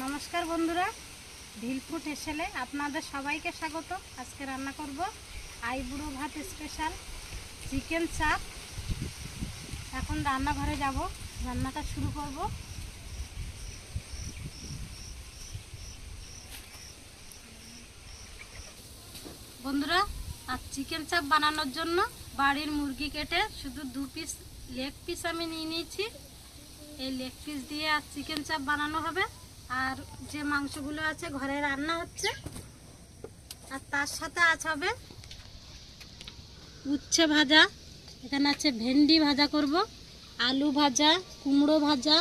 নমস্কার বন্ধুরা, ভিলফুড এসেলে আপনাদের সবাইকে স্বাগত। আজকে রান্না করব আইবুড়ো ভাত স্পেশাল চিকেন চাপ। এখন রান্নাঘরে যাব, রান্নাটা শুরু করব। বন্ধুরা, আর চিকেন চাপ বানানোর জন্য বাড়ির মুরগি কেটে শুধু 2 পিস লেগ পিস আমি নিয়ে নিয়েছি। এই লেগ পিস দিয়ে আর চিকেন চাপ বানানো হবে। আর যে মাংসগুলো আছে ঘরে রান্না হচ্ছে, আর তার সাথে হবে উচ্ছে ভাজা, এখানে আছে ভেন্ডি ভাজা করব, আলু ভাজা, কুমড়ো ভাজা,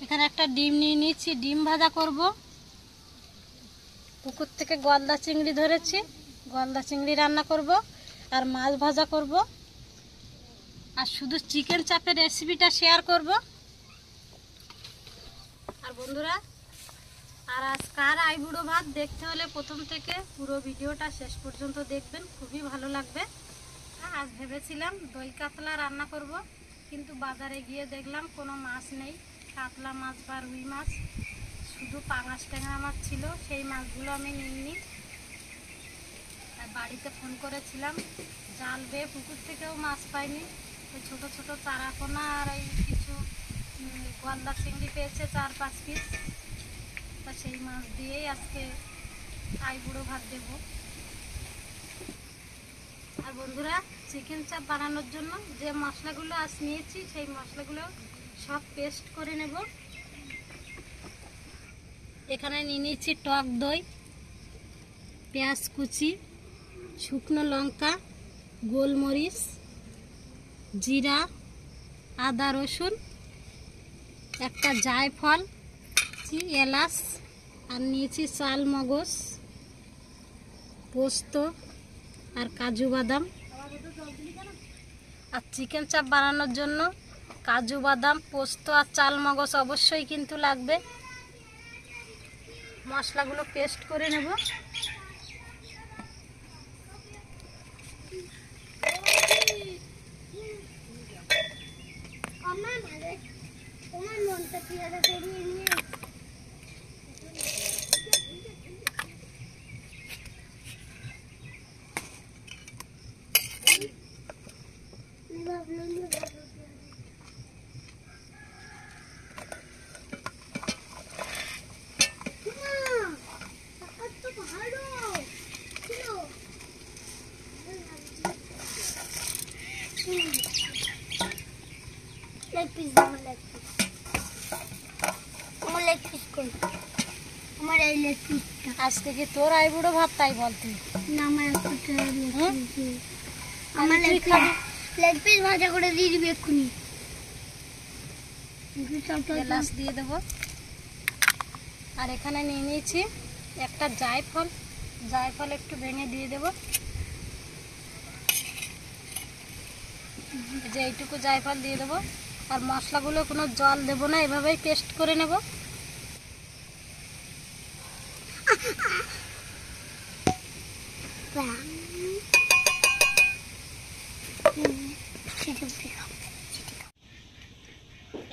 এখানে একটা ডিম নিয়ে নিয়েছি, ডিম ভাজা করব। পুকুর থেকে গলদা চিংড়ি ধরেছি, গলদা চিংড়ি রান্না করব, আর মাছ ভাজা করব। আর শুধু চিকেন চাপের রেসিপিটা শেয়ার করব। আর বন্ধুরা, আর আজকার আইবুড়ো ভাত দেখতে হলে প্রথম থেকে পুরো ভিডিওটা শেষ পর্যন্ত দেখবেন, খুবই ভালো লাগবে। আজ ভেবেছিলাম দই কাতলা রান্না করব, কিন্তু বাজারে গিয়ে দেখলাম কোনো মাছ নেই, কাতলা মাছ বা রুই মাছ, শুধু পাঙাশ ট্যাংরা মাছ ছিল। সেই মাছগুলো আমি নিইনি। আর বাড়িতে ফোন করেছিলাম, জাল বেয়ে পুকুর থেকেও মাছ পাইনি। ওই ছোটো ছোটো চারাপোনা আর এই কিছু গলদা চিংড়ি পেয়েছে 4-5 পিস। তা সেই মাছ দিয়েই আজকে আইবুড়ো ভাত দেব। আর বন্ধুরা, চিকেন চাপ বানানোর জন্য যে মশলাগুলো আজ নিয়েছি, সেই মশলাগুলো সব পেস্ট করে নেব। এখানে নিয়ে নিয়েছি টক দই, পেঁয়াজ কুচি, শুকনো লঙ্কা, গোলমরিচ, জিরা, আদা রসুন, একটা জায়ফল, এলাচ, আর নিয়েছি চাল মগজ, পোস্ত আর কাজু বাদাম। আর চিকেন চাপ বানানোর জন্য কাজু বাদাম, পোস্ত আর চাল মগজ অবশ্যই কিন্তু লাগবে। মশলাগুলো পেস্ট করে নেব। আজ থেকে তোর আইবুড়ো ভাত, তাই বলতে আমার লেগ পিস ভাজা করে দিয়ে দিবি এক্ষুনি। এলাচ দিয়ে দেবো। আর এখানে নিয়ে নিয়েছি একটা জায়ফল, জায়ফল একটু ভেঙে দিয়ে দেব। যে এইটুকু জায়ফল দিয়ে দেবো। আর মশলাগুলো কোনো জল দেবো না, এভাবেই পেস্ট করে নেব।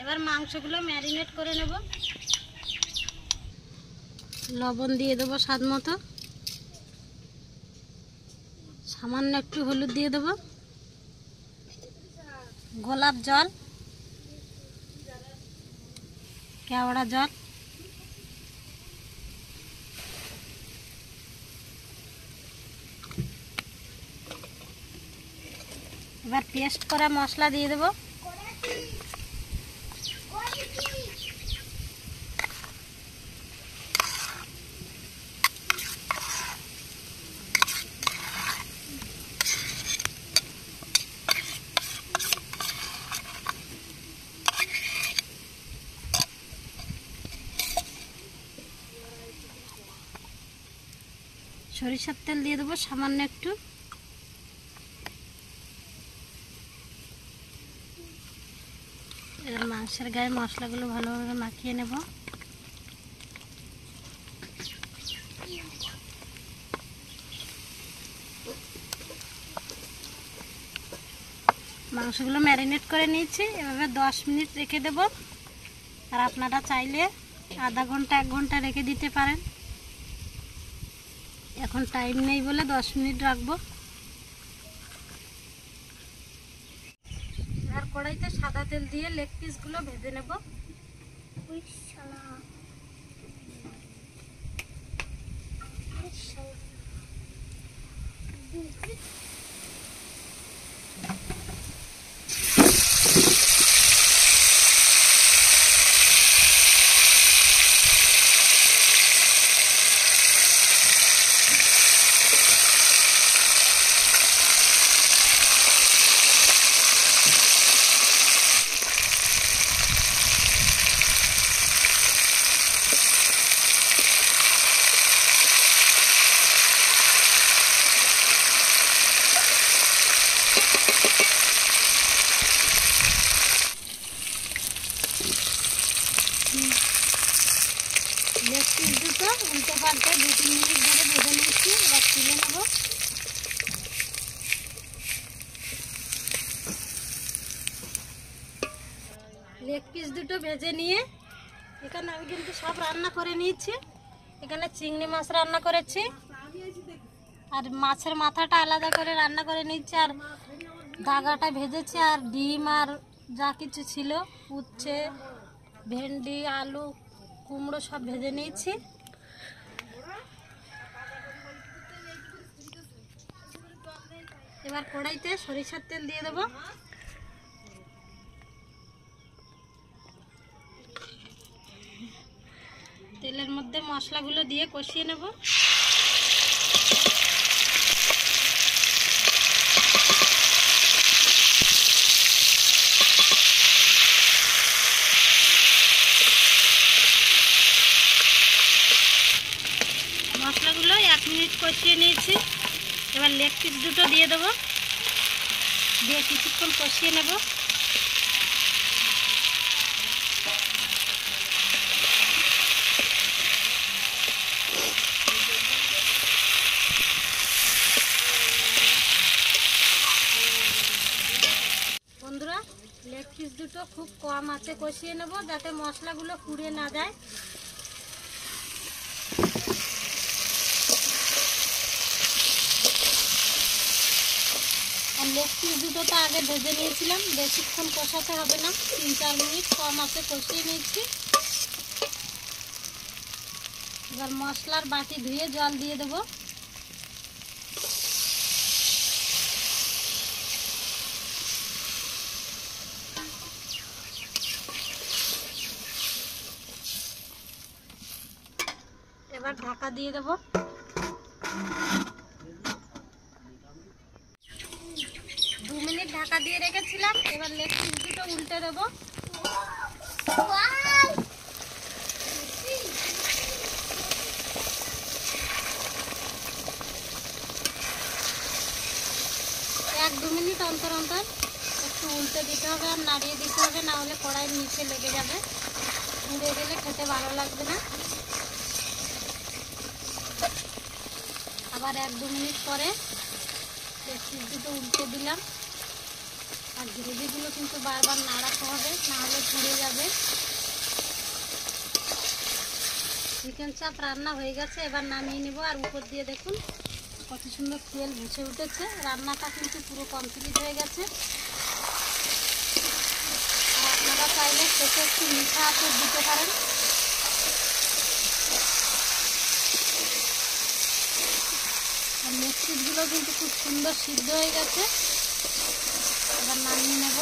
এবার মাংসগুলো ম্যারিনেট করে নেব। লবণ দিয়ে দেবো স্বাদ মতো, সামান্য একটু হলুদ দিয়ে দেবো, গোলাপ জল, কেওড়া জল, এবার পেস্ট করা মশলা দিয়ে দেবো। সরিষার তেল দিয়ে দেবো সামান্য একটু। এবার মাংসের গায়ে মশলাগুলো ভালোভাবে মাখিয়ে নেব। মাংসগুলো ম্যারিনেট করে নিয়েছি, এভাবে 10 মিনিট রেখে দেব। আর আপনারা চাইলে আধা ঘন্টা 1 ঘন্টা রেখে দিতে পারেন। এখন টাইম নেই বলে 10 মিনিট রাখবো। আর কড়াইতে সাদা তেল দিয়ে লেগ পিসগুলো ভেজে নেব। লেগ পিস দুটো উল্টে পাল্টে 2-3 মিনিট ধরে ভেজে নিচ্ছি। এবার তুলে নেব। লেগ পিস দুটো ভেজে নিয়ে এখানে আমি কিন্তু সব রান্না করে নিয়েছি। এখানে চিংড়ি মাছ রান্না করেছি, আর মাছের মাথাটা আলাদা করে রান্না করে নিচ্ছি, আর দাগাটা ভেজেছি, আর ডিম আর যা কিছু ছিল উচ্ছে, ভেন্ডি, আলু, কুমড়ো সব ভেজে নিয়েছি। এবার কড়াইতে সরিষার তেল দিয়ে দেব। তেলের মধ্যে মশলাগুলো দিয়ে কষিয়ে নেব। মশলাগুলো 1 মিনিট কষিয়ে নিয়েছি। এবার লেগ পিস দুটো দিয়ে দেবো, দিয়ে কিছুক্ষণ কষিয়ে নেব। বন্ধুরা, লেগ পিস দুটো খুব কম আঁচে কষিয়ে নেব যাতে মশলাগুলো পুড়ে না যায়। আর লেগ পিস দুটো তো আগে ভেজে নিয়েছিলাম, বেশিক্ষণ কষাতে হবে না, 3-4 মিনিট কম আঁচে কষিয়ে নিয়েছি। এবার মশলার বাটি ধুয়ে জল দিয়ে দেবো। এবার ঢাকা দিয়ে দেবো। 2 মিনিট ঢাকা দিয়ে রেখেছিলাম। এবার লেগ পিস দুটো উল্টে দেবো। এক 2 মিনিট অন্তর অন্তর একটু উল্টে দিতে হবে আর নাড়িয়ে দিতে হবে, না হলে কড়াইয়ের নিচে লেগে যাবে, পুড়ে গেলে খেতে ভালো লাগবে না। আবার 1-2 মিনিট পরে লেগ পিস দুটো উল্টে দিলাম। আর গ্রেভিগুলো কিন্তু বারবার নাড়াতে হবে, না হলে পুড়ে যাবে। চিকেন চাপ রান্না হয়ে গেছে, এবার নামিয়ে নেব। আর উপর দিয়ে দেখুন কত সুন্দর তেল ভেসে উঠেছে। রান্নাটা কিন্তু পুরো কমপ্লিট হয়ে গেছে। আর আপনারা চাইলে শেষে একটু মিঠা আতর দিতে পারেন। আর লেগ পিসগুলো কিন্তু খুব সুন্দর সিদ্ধ হয়ে গেছে। এবার নামিয়ে নেব।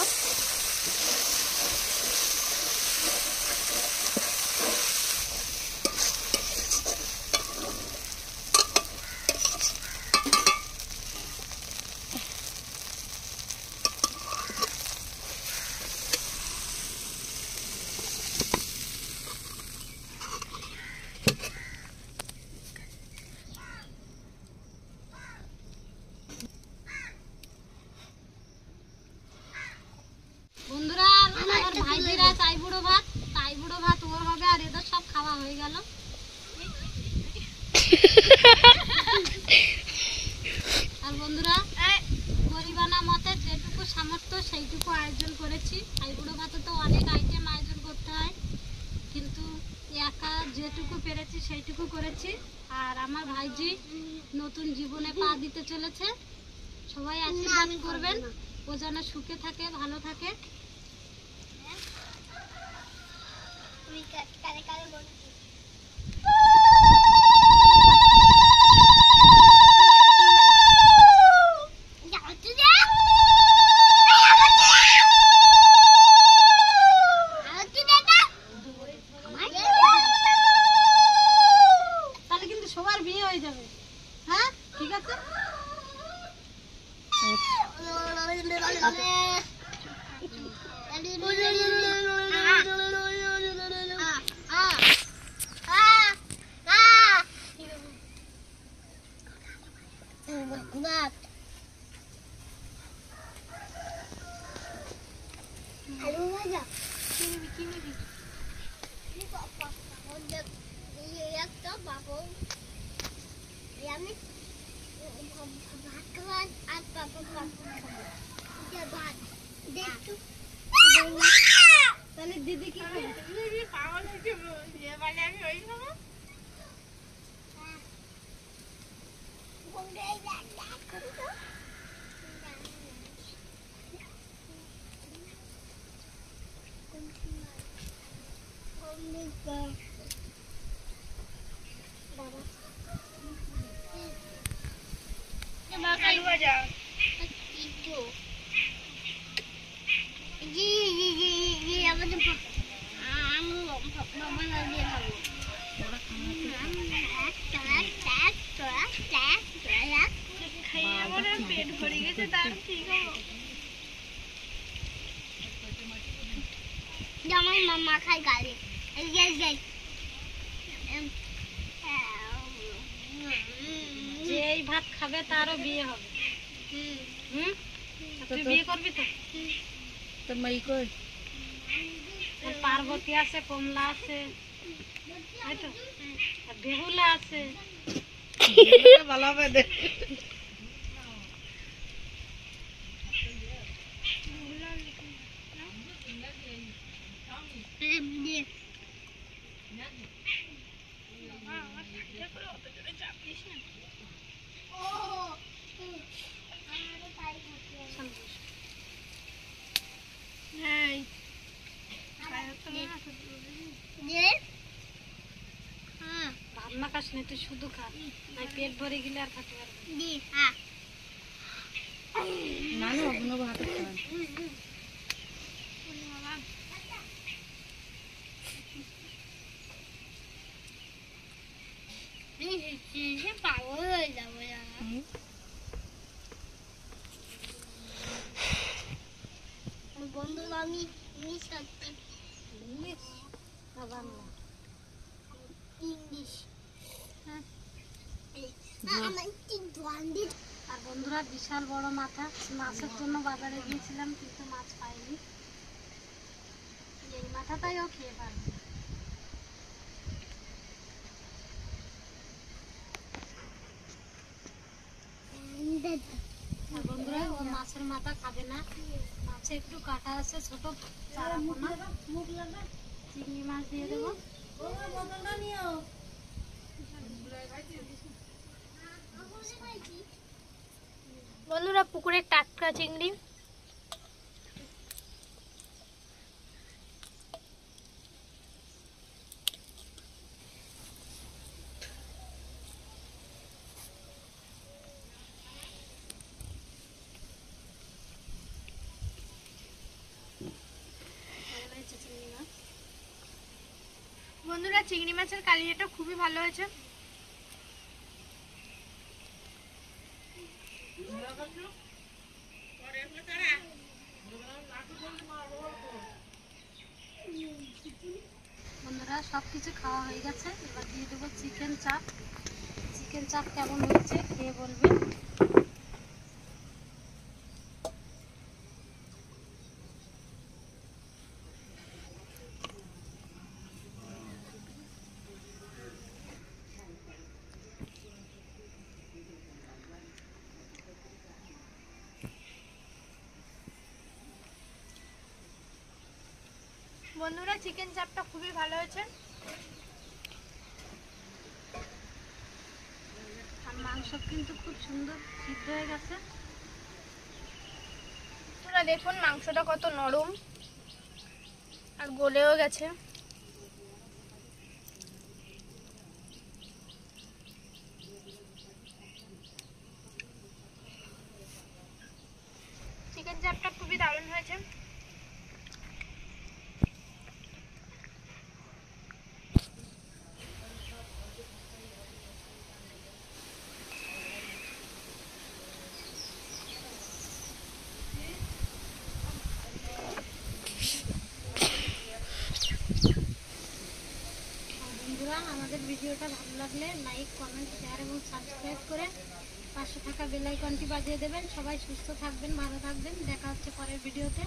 বন্ধুরা, আমার ভাইজিরা চাই বুড়ো ভাত ওর হবে, আর এদের সব খাওয়া হয়ে গেল। আর বন্ধুরা, গরিবানা মতে যেটুকু সামর্থ্য সেইটুকু আয়োজন করেছি। চাই বুড়ো ভাতে তো অনেক আইটেম আয়োজন করতে হয়, কিন্তু একা যেটুকু পেরেছি সেইটুকু করেছি। আর আমার ভাইজি নতুন জীবনে পা দিতে চলেছে, সবাই আশীর্বাদ করবেন ও যেন সুখে থাকে, ভালো থাকে। তাহলে কিন্তু সবার বিয়ে হয়ে যাবে। হ্যাঁ ঠিক আছে। তাহলে দিদি কি খাবে? আমার মামা খাই গালি যে এই ভাত খাবে তারও বিয়ে হবে। তুই বিয়ে করবি তো? তোর মাই কই? আর পার্বতী আছে, কমলা আছে, তাই তো? আর বেহুলা আছে। ভালো হবে দেখ। রান্না খাস না, তুই শুধু খা, নাই পেট ভরে গেলে আর খেতে পারবি না না অন্য ভাত খাওয়া। পাগল হয়ে যাবো। বন্ধু আমি সত্যি ইংলিশ না বাংলা? ইংলিশ আর বন্ধুরা বিশাল বড় মাথা, মাছের জন্য বাজারে গিয়েছিলাম কিন্তু মাছ পাইনি। এই মাথাটাই ও খেয়ে পারবে। আর বন্ধুরা ও মাছের মাথা খাবে না, মাছে একটু কাটা আছে, ছোট চারা পোনা। চিংড়ি মাছ দিয়ে দেবো। বন্ধুরা পুকুরের টাটকা চিংড়ি। বন্ধুরা চিংড়ি মাছের কালিয়াটা খুবই ভালো হয়েছে। বন্ধুরা সব কিছু খাওয়া হয়ে গেছে, এবার দিয়ে দেবো চিকেন চাপ। চিকেন চাপ কেমন হয়েছে খেয়ে বলবেন। বন্ধুরা চিকেন চাপটা খুবই ভালো হয়েছে। সব কিন্তু খুব সুন্দর সিদ্ধ হয়ে গেছে। তোরা দেখুন মাংসটা কত নরম আর গলেও গেছে। চিকেন চাপটা খুবই দারুণ হয়েছে। বন্ধুরা, আমাদের ভিডিওটা ভালো লাগলে লাইক, কমেন্ট, শেয়ার এবং সাবস্ক্রাইব করে পাশে থাকা বেল আইকনটি বাজিয়ে দেবেন। সবাই সুস্থ থাকবেন, ভালো থাকবেন। দেখা হচ্ছে পরের ভিডিওতে।